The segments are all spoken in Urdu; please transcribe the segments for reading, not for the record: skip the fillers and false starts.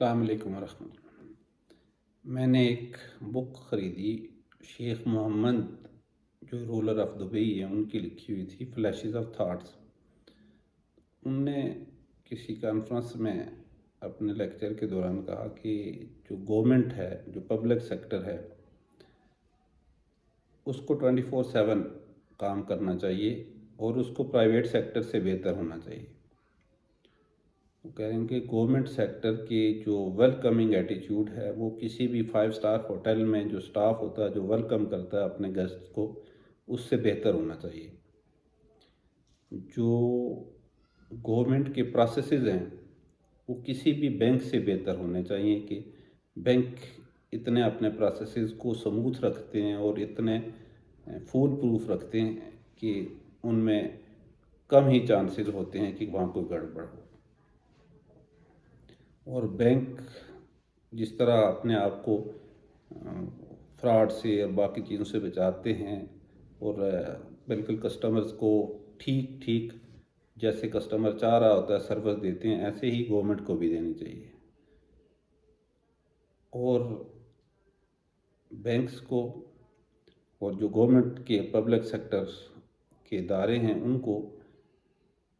السلام علیکم ورحمۃ اللہ۔ میں نے ایک بک خریدی، شیخ محمد جو رولر آف دبئی ہیں ان کی لکھی ہوئی تھی، فلیشز آف تھاٹس۔ ان نے کسی کانفرنس میں اپنے لیکچر کے دوران کہا کہ جو گورنمنٹ ہے، جو پبلک سیکٹر ہے، اس کو 24/7 کام کرنا چاہیے اور اس کو پرائیویٹ سیکٹر سے بہتر ہونا چاہیے۔ وہ کہہ رہے ہیں کہ گورنمنٹ سیکٹر کی جو ویلکمنگ ایٹیچیوڈ ہے وہ کسی بھی 5 اسٹار ہوٹل میں جو سٹاف ہوتا ہے، جو ویلکم کرتا ہے اپنے گیسٹ کو، اس سے بہتر ہونا چاہیے۔ جو گورنمنٹ کے پروسیسز ہیں وہ کسی بھی بینک سے بہتر ہونے چاہیے کہ بینک اتنے اپنے پروسیسز کو سموتھ رکھتے ہیں اور اتنے فول پروف رکھتے ہیں کہ ان میں کم ہی چانسز ہوتے ہیں کہ وہاں کوئی گڑبڑ ہو۔ اور بینک جس طرح اپنے آپ کو فراڈ سے اور باقی چیزوں سے بچاتے ہیں اور بالکل کسٹمرز کو ٹھیک جیسے کسٹمر چاہ رہا ہوتا ہے سروس دیتے ہیں، ایسے ہی گورنمنٹ کو بھی دینی چاہیے۔ اور بینکس کو اور جو گورنمنٹ کے پبلک سیکٹر کے ادارے ہیں ان کو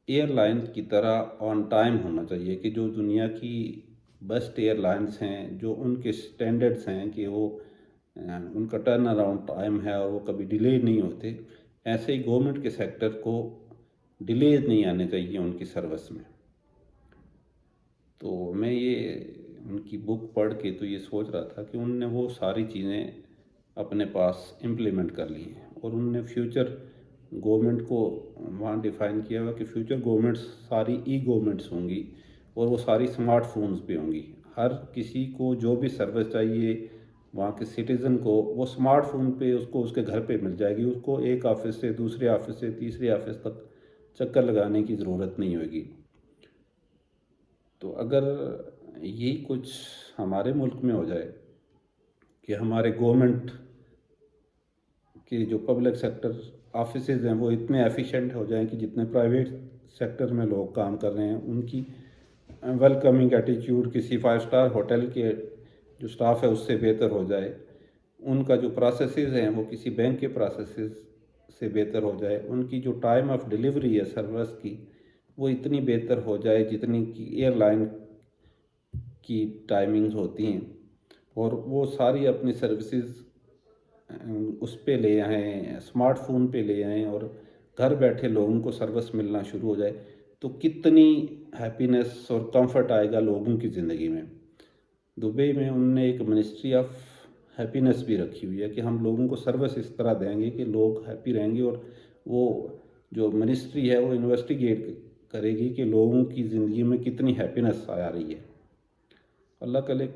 ایئر لائن کی طرح آن ٹائم ہونا چاہیے کہ جو دنیا کی بیسٹ ایئر لائنس ہیں، جو ان کے سٹینڈرڈز ہیں کہ وہ ان کا ٹرن اراؤنڈ ٹائم ہے اور وہ کبھی ڈیلے نہیں ہوتے، ایسے ہی گورنمنٹ کے سیکٹر کو ڈیلے نہیں آنے چاہیے ان کی سروس میں۔ تو میں یہ ان کی بک پڑھ کے تو یہ سوچ رہا تھا کہ ان نے وہ ساری چیزیں اپنے پاس امپلیمنٹ کر لی ہیں، اور ان نے فیوچر گورنمنٹ کو وہاں ڈیفائن کیا ہوا کہ فیوچر گورنمنٹس ساری ای گورنمنٹس ہوں گی اور وہ ساری سمارٹ فونز پہ ہوں گی۔ ہر کسی کو جو بھی سروس چاہیے وہاں کے سٹیزن کو، وہ سمارٹ فون پہ اس کو اس کے گھر پہ مل جائے گی۔ اس کو ایک آفس سے دوسرے آفس سے تیسرے آفس تک چکر لگانے کی ضرورت نہیں ہوگی۔ تو اگر یہی کچھ ہمارے ملک میں ہو جائے کہ ہمارے گورنمنٹ کے جو پبلک سیکٹر آفیسز ہیں وہ اتنے ایفیشینٹ ہو جائیں کہ جتنے پرائیویٹ سیکٹر میں لوگ کام کر رہے ہیں، ان کی ویلکمنگ ایٹیچیوڈ کسی 5 اسٹار ہوٹل کے جو سٹاف ہے اس سے بہتر ہو جائے، ان کا جو پروسیسز ہیں وہ کسی بینک کے پروسیسز سے بہتر ہو جائے، ان کی جو ٹائم آف ڈیلیوری ہے سروس کی وہ اتنی بہتر ہو جائے جتنی کی ایئر لائن کی ٹائمنگز ہوتی ہیں، اور وہ ساری اپنی سروسز اس پہ لے آئیں، اسمارٹ فون پہ لے آئیں اور گھر بیٹھے لوگوں کو سروس ملنا شروع ہو جائے، تو کتنی ہیپینس اور کمفرٹ آئے گا لوگوں کی زندگی میں۔ دبئی میں انہوں نے ایک منسٹری آف ہیپینس بھی رکھی ہوئی ہے کہ ہم لوگوں کو سروس اس طرح دیں گے کہ لوگ ہیپی رہیں گے، اور وہ جو منسٹری ہے وہ انویسٹیگیٹ کرے گی کہ لوگوں کی زندگی میں کتنی ہیپینس آ رہی ہے۔ اللہ کرے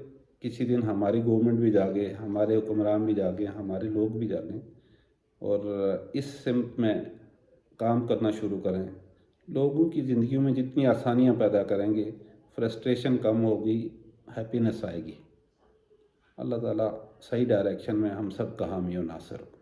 کسی دن ہماری گورنمنٹ بھی جاگے، ہمارے حکمران بھی جاگے، ہمارے لوگ بھی جاگیں اور اس سمت میں کام کرنا شروع کریں۔ لوگوں کی زندگیوں میں جتنی آسانیاں پیدا کریں گے، فرسٹریشن کم ہوگی، ہیپینس آئے گی۔ اللہ تعالیٰ صحیح ڈائریکشن میں ہم سب کا حامی و ناصر ہو۔